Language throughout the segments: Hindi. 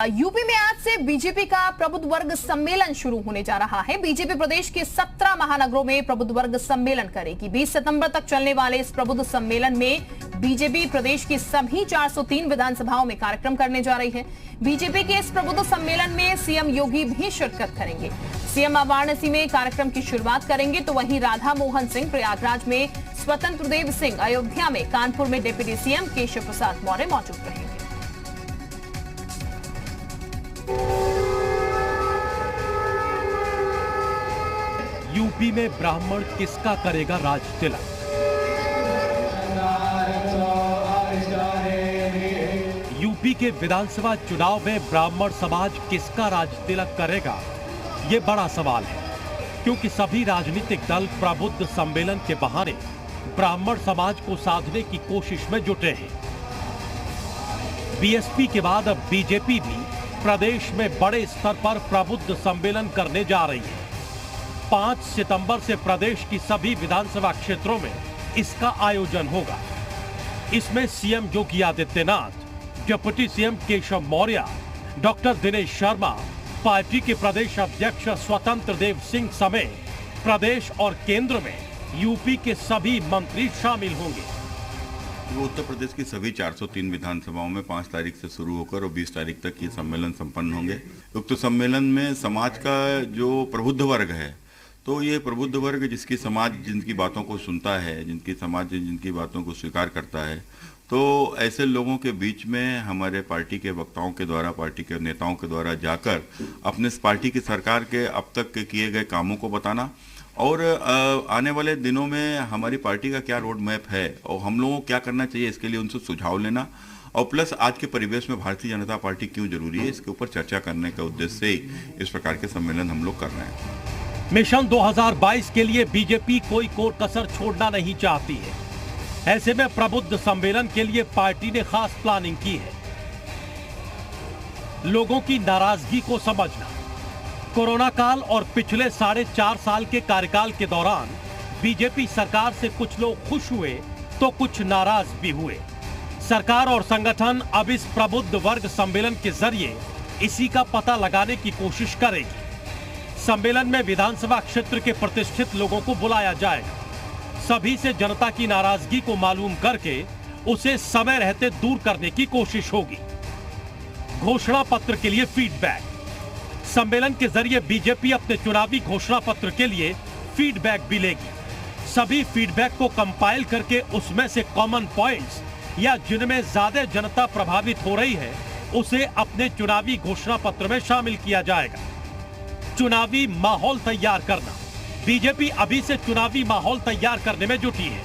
यूपी में आज से बीजेपी का प्रबुद्ध वर्ग सम्मेलन शुरू होने जा रहा है। बीजेपी प्रदेश के 17 महानगरों में प्रबुद्ध वर्ग सम्मेलन करेगी। 20 सितंबर तक चलने वाले इस प्रबुद्ध सम्मेलन में बीजेपी प्रदेश की सभी 403 विधानसभाओं में कार्यक्रम करने जा रही है। बीजेपी के इस प्रबुद्ध सम्मेलन में सीएम योगी भी शिरकत करेंगे। सीएम वाराणसी में कार्यक्रम की शुरुआत करेंगे, तो वहीं राधा मोहन सिंह प्रयागराज में, स्वतंत्र देव सिंह अयोध्या में, कानपुर में डिप्टी सीएम केशव प्रसाद मौर्य मौजूद रहेंगे। यूपी में ब्राह्मण किसका करेगा राज तिलक? यूपी के विधानसभा चुनाव में ब्राह्मण समाज किसका राज तिलक करेगा, ये बड़ा सवाल है, क्योंकि सभी राजनीतिक दल प्रबुद्ध सम्मेलन के बहाने ब्राह्मण समाज को साधने की कोशिश में जुटे हैं। बीएसपी के बाद अब बीजेपी भी प्रदेश में बड़े स्तर पर प्रबुद्ध सम्मेलन करने जा रही है। 5 सितंबर से प्रदेश की सभी विधानसभा क्षेत्रों में इसका आयोजन होगा। इसमें CM Yogi Adityanath, deputy CM Keshav Maurya, doctor Dinesh Sharma, party के प्रदेश अध्यक्ष स्वतंत्र देव सिंह समेत प्रदेश और केंद्र में यूपी के सभी मंत्री शामिल होंगे। उत्तर प्रदेश की सभी 403 विधानसभाओं में 5 तारीख से शुरू होकर और 20 तारीख तक ये सम्मेलन संपन्न होंगे। उक्त सम्मेलन में समाज का जो प्रबुद्ध वर्ग है, तो ये प्रबुद्ध वर्ग जिसकी समाज जिनकी बातों को सुनता है, जिनकी समाज जिनकी बातों को स्वीकार करता है, तो ऐसे लोगों के बीच में हमारे पार्टी के वक्ताओं के द्वारा, पार्टी के नेताओं के द्वारा जाकर अपने पार्टी की सरकार के अब तक के किए गए कामों को बताना और आने वाले दिनों में हमारी पार्टी का क्या रोड मैप है और हम लोगों को क्या करना चाहिए, इसके लिए उनसे सुझाव लेना और प्लस आज के परिवेश में भारतीय जनता पार्टी क्यों जरूरी है, इसके ऊपर चर्चा करने का उद्देश्य से इस प्रकार के सम्मेलन हम लोग कर रहे हैं। मिशन 2022 के लिए बीजेपी कोई कोर कसर छोड़ना नहीं चाहती है। ऐसे में प्रबुद्ध सम्मेलन के लिए पार्टी ने खास प्लानिंग की है। लोगों की नाराजगी को समझना। कोरोना काल और पिछले 4.5 साल के कार्यकाल के दौरान बीजेपी सरकार से कुछ लोग खुश हुए तो कुछ नाराज भी हुए। सरकार और संगठन अब इस प्रबुद्ध वर्ग सम्मेलन के जरिए इसी का पता लगाने की कोशिश करेगी। सम्मेलन में विधानसभा क्षेत्र के प्रतिष्ठित लोगों को बुलाया जाएगा। सभी से जनता की नाराजगी को मालूम करके उसे समय रहते दूर करने की कोशिश होगी। घोषणा पत्र के लिए फीडबैक। सम्मेलन के जरिए बीजेपी अपने चुनावी घोषणा पत्र के लिए फीडबैक भी लेगी। सभी फीडबैक को कंपाइल करके उसमें से कॉमन पॉइंट्स या जिनमें ज्यादा जनता प्रभावित हो रही है उसे अपने चुनावी घोषणा पत्र में शामिल किया जाएगा। चुनावी माहौल तैयार करना। बीजेपी अभी से चुनावी माहौल तैयार करने में जुटी है।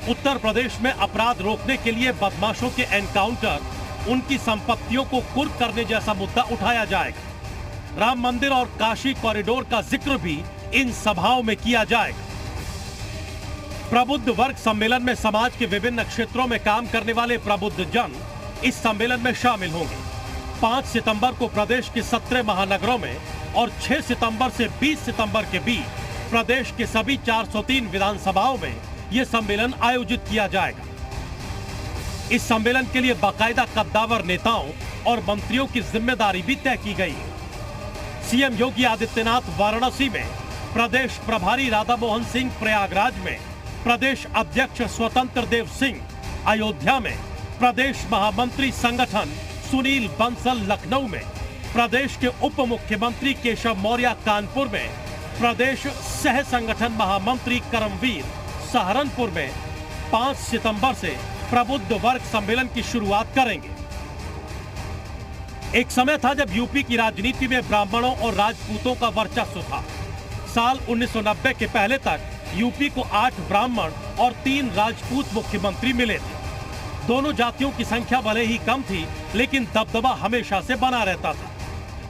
उत्तर प्रदेश में अपराध रोकने के लिए बदमाशों के एनकाउंटर, उनकी संपत्तियों को कुर्क करने जैसा मुद्दा उठाया जाएगा। राम मंदिर और काशी कॉरिडोर का जिक्र भी इन सभाओं में किया जाएगा। प्रबुद्ध वर्ग सम्मेलन में समाज के विभिन्न क्षेत्रों में काम करने वाले प्रबुद्ध जन इस सम्मेलन में शामिल होंगे। 5 सितंबर को प्रदेश के 17 महानगरों में और 6 सितंबर से 20 सितंबर के बीच प्रदेश के सभी 403 विधानसभाओं में यह सम्मेलन आयोजित किया जाएगा। इस सम्मेलन के लिए बाकायदा कद्दावर नेताओं और मंत्रियों की जिम्मेदारी भी तय की गई है। सीएम योगी आदित्यनाथ वाराणसी में, प्रदेश प्रभारी राधा मोहन सिंह प्रयागराज में, प्रदेश अध्यक्ष स्वतंत्र देव सिंह अयोध्या में, प्रदेश महामंत्री संगठन सुनील बंसल लखनऊ में, प्रदेश के उप मुख्यमंत्री केशव मौर्य कानपुर में, प्रदेश सह संगठन महामंत्री करमवीर सहारनपुर में 5 सितंबर से प्रबुद्ध वर्ग सम्मेलन की शुरुआत करेंगे। एक समय था जब यूपी की राजनीति में ब्राह्मणों और राजपूतों का वर्चस्व था। साल 1990 के पहले तक यूपी को 8 ब्राह्मण और 3 राजपूत मुख्यमंत्री मिले थे। दोनों जातियों की संख्या भले ही कम थी, लेकिन दबदबा हमेशा से बना रहता था।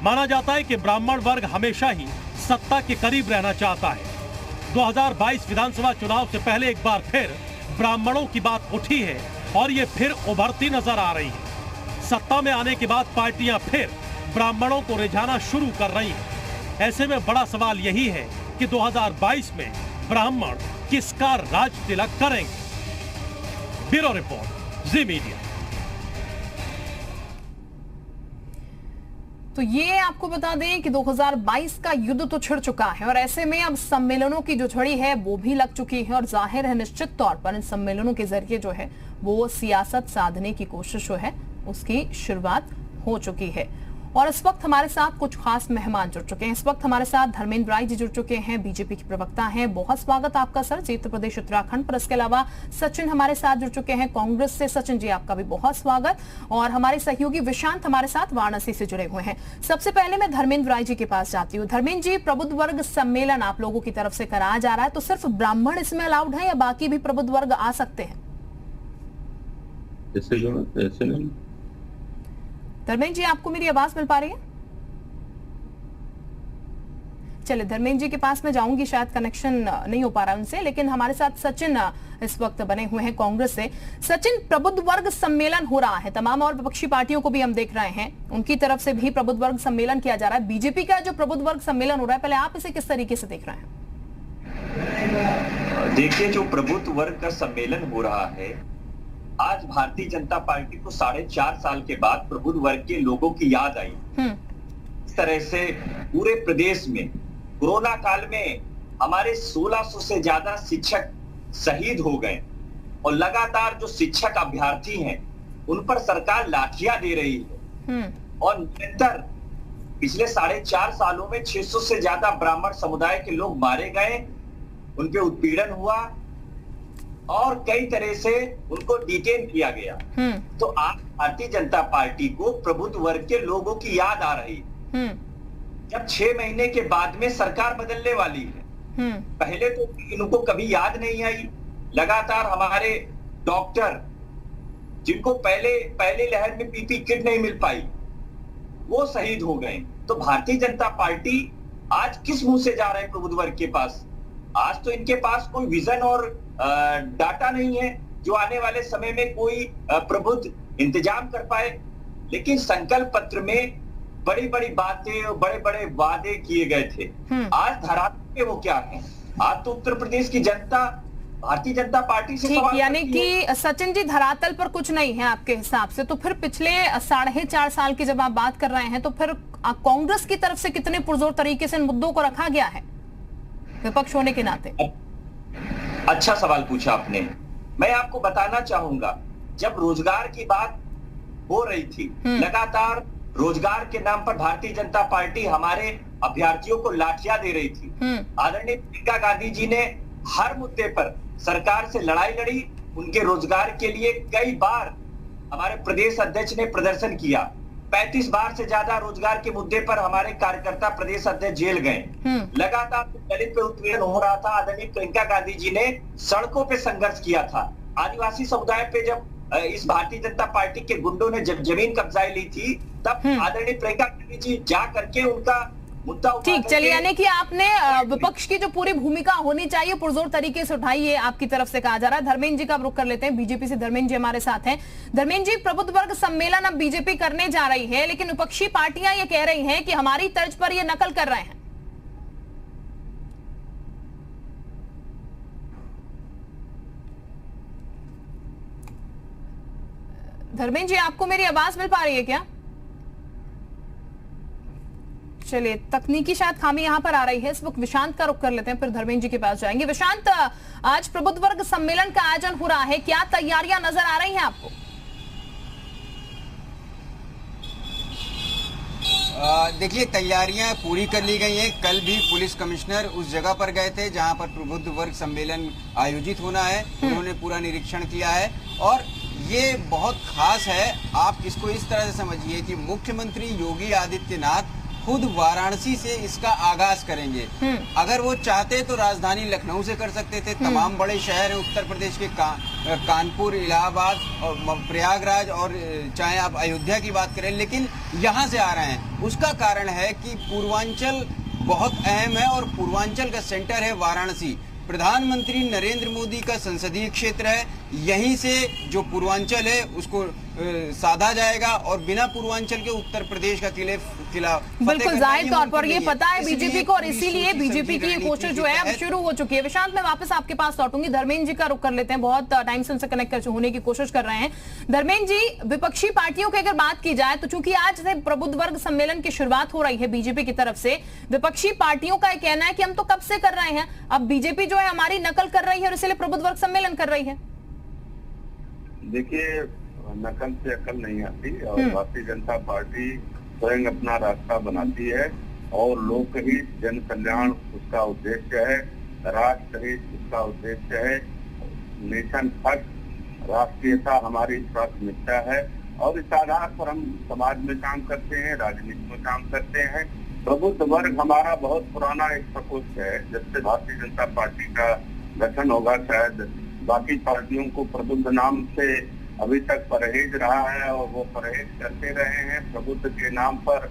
माना जाता है कि ब्राह्मण वर्ग हमेशा ही सत्ता के करीब रहना चाहता है। 2022 विधानसभा चुनाव से पहले एक बार फिर ब्राह्मणों की बात उठी है और ये फिर उभरती नजर आ रही है। सत्ता में आने के बाद पार्टियां फिर ब्राह्मणों को रिझाना शुरू कर रही हैं। ऐसे में बड़ा सवाल यही है कि 2022 में ब्राह्मण किसका राज तिलक करेंगे। ब्यूरो रिपोर्ट, जी मीडिया। तो ये आपको बता दें कि 2022 का युद्ध तो छिड़ चुका है और ऐसे में अब सम्मेलनों की जो झड़ी है वो भी लग चुकी है और जाहिर है निश्चित तौर पर इन सम्मेलनों के जरिए जो है वो सियासत साधने की कोशिश जो है उसकी शुरुआत हो चुकी है। और इस वक्त हमारे साथ कुछ खास मेहमान जुड़ चुके हैं। इस वक्त हमारे साथ धर्मेंद्र राय जी जुड़ चुके हैं, बीजेपी के प्रवक्ता हैं। बहुत स्वागत आपका सर, संयुक्त प्रदेश उत्तराखंड पर। इसके अलावा सचिन हमारे साथ जुड़ चुके हैं कांग्रेस से। सचिन जी आपका भी बहुत स्वागत। और हमारे सहयोगी विशांत हमारे साथ वाराणसी से जुड़े हुए हैं। सबसे पहले मैं धर्मेंद्र राय जी के पास जाती हूँ। धर्मेंद्र जी, प्रबुद्ध वर्ग सम्मेलन आप लोगों की तरफ से कराया जा रहा है, तो सिर्फ ब्राह्मण इसमें अलाउड है या बाकी भी प्रबुद्ध वर्ग आ सकते हैं? ऐसे नहीं। धर्मेंद्र जी, आपको मेरी आवाज मिल पा रही है? चलिए, धर्मेंद्र जी के पास मैं जाऊंगी, शायद कनेक्शन नहीं हो पा रहा उनसे। लेकिन हमारे साथ सचिन इस वक्त बने हुए हैं कांग्रेस से। सचिन, प्रबुद्ध वर्ग सम्मेलन हो रहा है, तमाम और विपक्षी पार्टियों को भी हम देख रहे हैं, उनकी तरफ से भी प्रबुद्ध वर्ग सम्मेलन किया जा रहा है। बीजेपी का जो प्रबुद्ध वर्ग सम्मेलन हो रहा है, पहले आप इसे किस तरीके से देख रहे हैं? देखिए, जो प्रबुद्ध वर्ग का सम्मेलन हो रहा है, आज भारतीय जनता पार्टी को 4.5 साल के बाद प्रबुद्ध वर्ग के लोगों की याद आई। इस तरह से पूरे प्रदेश में कोरोना काल में हमारे 1600 से ज्यादा शिक्षक शहीद हो गए और लगातार जो शिक्षक अभ्यर्थी हैं उन पर सरकार लाठियां दे रही है और निरंतर पिछले 4.5 सालों में 600 से ज्यादा ब्राह्मण समुदाय के लोग मारे गए, उन पे उत्पीड़न हुआ और कई तरह से उनको डिटेन किया गया। तो आज भारतीय जनता पार्टी को प्रबुद्ध वर्ग के लोगों की याद आ रही है, जब 6 महीने के बाद में सरकार बदलने वाली है। पहले तो इनको कभी याद नहीं आई। लगातार हमारे डॉक्टर, जिनको पहले लहर में पीपी किट नहीं मिल पाई, वो शहीद हो गए। तो भारतीय जनता पार्टी आज किस मुंह से जा रहे हैं प्रबुद्ध वर्ग के पास? आज तो इनके पास कोई विजन और डाटा नहीं है जो आने वाले समय में कोई प्रबुद्ध इंतजाम कर पाए। लेकिन संकल्प पत्र में बड़ी बड़ी बातें और बड़े बड़े वादे किए गए थे। आज धरातल पे वो क्या है? आज तो उत्तर प्रदेश की जनता भारतीय जनता पार्टी से सवाल यानी कि सचिन जी, धरातल पर कुछ नहीं है आपके हिसाब से, तो फिर पिछले 4.5 साल की जब आप बात कर रहे हैं, तो फिर कांग्रेस की तरफ से कितने पुरजोर तरीके से इन मुद्दों को रखा गया है विपक्ष होने के नाते? अच्छा सवाल पूछा आपने। मैं आपको बताना चाहूंगा, जब रोजगार की बात हो रही थी, लगातार रोजगार के नाम पर भारतीय जनता पार्टी हमारे अभ्यर्थियों को लाठियां दे रही थी। आदरणीय प्रियंका गांधी जी ने हर मुद्दे पर सरकार से लड़ाई लड़ी। उनके रोजगार के लिए कई बार हमारे प्रदेश अध्यक्ष ने प्रदर्शन किया। 35 बार से ज्यादा रोजगार के मुद्दे पर हमारे कार्यकर्ता प्रदेश अध्यक्ष जेल गए। लगातार दलित पे उत्पीड़न हो रहा था, आदरणीय प्रियंका गांधी जी ने सड़कों पे संघर्ष किया था। आदिवासी समुदाय पे जब इस भारतीय जनता पार्टी के गुंडों ने जब जमीन कब्जाए ली थी, तब आदरणीय प्रियंका गांधी जी जा करके उनका मुद्दा उठा। ठीक, चलिए, यानी कि आपने विपक्ष की जो पूरी भूमिका होनी चाहिए पुरजोर तरीके से उठाई है, आपकी तरफ से कहा जा रहा है। धर्मेंद्र जी का रुख कर लेते हैं, बीजेपी से धर्मेंद्र जी हमारे साथ हैं। धर्मेंद्र जी, प्रबुद्ध वर्ग सम्मेलन अब बीजेपी करने जा रही है, लेकिन विपक्षी पार्टियां ये कह रही हैं कि हमारी तर्ज पर ये नकल कर रहे हैं। धर्मेंद्र जी, आपको मेरी आवाज मिल पा रही है क्या? चलिए, तकनीकी शायद खामी यहां पर आ रही है। इस वक्त विशांत का रुख कर लेते हैं, फिर धर्मेंद्र जी के पास जाएंगे। विशांत, आज प्रबुद्ध वर्ग सम्मेलन का आयोजन हो रहा है, क्या तैयारियां नजर आ रही हैं आपको? देखिए, तैयारियां पूरी कर ली गई हैं। कल भी पुलिस कमिश्नर उस जगह पर गए थे जहां पर प्रबुद्ध वर्ग सम्मेलन आयोजित होना है। उन्होंने पूरा निरीक्षण किया है और ये बहुत खास है। आप इसको इस तरह से समझिए कि मुख्यमंत्री योगी आदित्यनाथ खुद वाराणसी से इसका आगाज करेंगे। अगर वो चाहते तो राजधानी लखनऊ से कर सकते थे। तमाम बड़े शहर हैं उत्तर प्रदेश के, कानपुर, इलाहाबाद और प्रयागराज, और चाहे आप अयोध्या की बात करें, लेकिन यहाँ से आ रहे हैं। उसका कारण है कि पूर्वांचल बहुत अहम है और पूर्वांचल का सेंटर है वाराणसी। प्रधानमंत्री नरेंद्र मोदी का संसदीय क्षेत्र है। यहीं से जो पूर्वांचल है उसको साधा जाएगा और बिना पूर्वांचल के उत्तर प्रदेश का किला बिल्कुल जाहिर तौर पर ये पता है बीजेपी को, और इसीलिए बीजेपी की ये कोशिश जो है अब शुरू हो चुकी है। विशांत, मैं वापस आपके पास लौटूंगी, धर्मेंद्र जी का रुख कर लेते हैं, बहुत टाइम से उनसे कनेक्ट होने की कोशिश कर रहे हैं। धर्मेंद्र जी, विपक्षी पार्टियों की अगर बात की जाए तो चूंकि आज से प्रबुद्ध वर्ग सम्मेलन की शुरुआत हो रही है बीजेपी की तरफ से, विपक्षी पार्टियों का कहना है कि हम तो कब से कर रहे हैं, अब बीजेपी जो है हमारी नकल कर रही है और इसलिए प्रबुद्ध वर्ग सम्मेलन कर रही है। देखिए, नकल से अकल नहीं आती और भारतीय जनता पार्टी स्वयं अपना रास्ता बनाती है और लोकहित, जन कल्याण उसका उद्देश्य है, राष्ट्र हित उसका उद्देश्य है, नेशन फर्स्ट, राष्ट्रीयता हमारी प्राथमिकता है और इस आधार पर हम समाज में काम करते हैं, राजनीति में काम करते हैं। प्रबुद्ध वर्ग हमारा बहुत पुराना एक प्रकोष्ठ है। जब से भारतीय जनता पार्टी का गठन होगा, शायद बाकी पार्टियों को प्रबुद्ध नाम से अभी तक परहेज रहा है और वो परहेज करते रहे हैं। प्रबुद्ध के नाम पर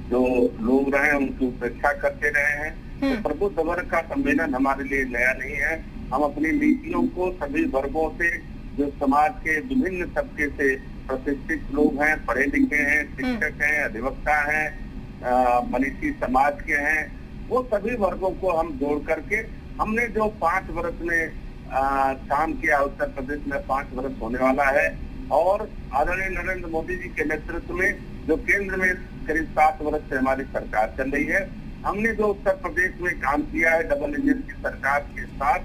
जो लोग रहे उनकी उपेक्षा करते रहे हैं। तो प्रबुद्ध वर्ग का सम्मेलन हमारे लिए नया नहीं है। हम अपनी नीतियों को सभी वर्गों से, जो समाज के विभिन्न तबके से प्रतिष्ठित लोग हैं, पढ़े लिखे हैं, शिक्षक हैं, अधिवक्ता हैं, मनीषी समाज के हैं, वो सभी वर्गों को हम जोड़ करके हमने जो 5 वर्ष में काम किया, उत्तर प्रदेश में 5 वर्ष होने वाला है और आदरणीय नरेंद्र मोदी जी के नेतृत्व में जो केंद्र में करीब 7 वर्ष से हमारी सरकार चल रही है, हमने जो उत्तर प्रदेश में काम किया है डबल इंजन की सरकार के साथ,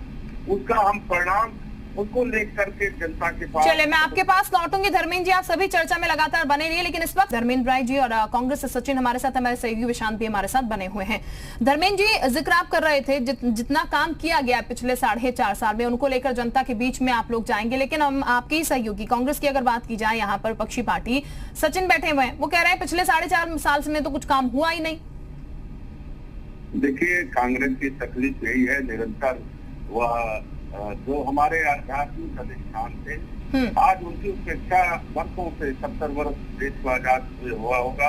उसका हम परिणाम उसको लेकर के जनता के पास। चलिए, मैं आपके पास लौटूंगी। धर्मेंद्र जी, आप सभी चर्चा में लगातार बने रहिए, लेकिन इस वक्त धर्मेंद्र राय जी और कांग्रेस से सचिन हमारे साथ, हमारे सहयोगी विशांत भी हमारे साथ बने हुए हैं। धर्मेंद्र जी, जिक्र आप कर रहे थे जितना काम किया गया पिछले 4.5 साल में, उनको लेकर जनता के बीच में आप लोग जाएंगे, लेकिन हम आपके ही सहयोगी कांग्रेस की अगर बात की जाए, यहाँ पर विपक्षी पार्टी सचिन बैठे हुए हैं, वो कह रहे हैं पिछले 4.5 साल में तो कुछ काम हुआ ही नहीं। देखिए, कांग्रेस की तकलीफ यही है, निरंतर वह जो हमारे आध्यात्मिक अधिष्ठान थे, आज उनकी उपेक्षा वर्षों से 70 वर्ष देश को आजाद हुआ होगा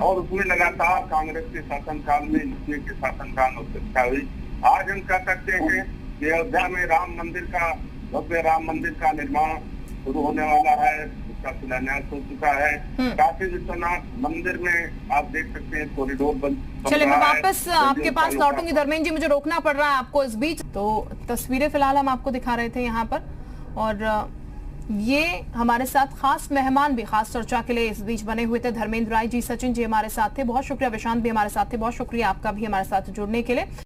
और उसमें लगातार कांग्रेस के शासनकाल में, यूपीए के शासनकाल में उपेक्षा हुई। आज हम कह सकते हैं कि अयोध्या में राम मंदिर का, भव्य राम मंदिर का निर्माण शुरू होने वाला है, उसका शिलान्यास हो चुका है। काशी विश्वनाथ मंदिर में आप देख सकते हैं कॉरिडोर बन। चलिए, मैं वापस आपके पास लौटूंगी। धर्मेंद्र जी, मुझे रोकना पड़ रहा है आपको इस बीच। तो तस्वीरें फिलहाल हम आपको दिखा रहे थे यहाँ पर, और ये हमारे साथ खास मेहमान भी खास चर्चा के लिए इस बीच बने हुए थे। धर्मेंद्र राय जी, सचिन जी हमारे साथ थे, बहुत शुक्रिया। विशांत भी हमारे साथ थे, बहुत शुक्रिया आपका भी हमारे साथ जुड़ने के लिए।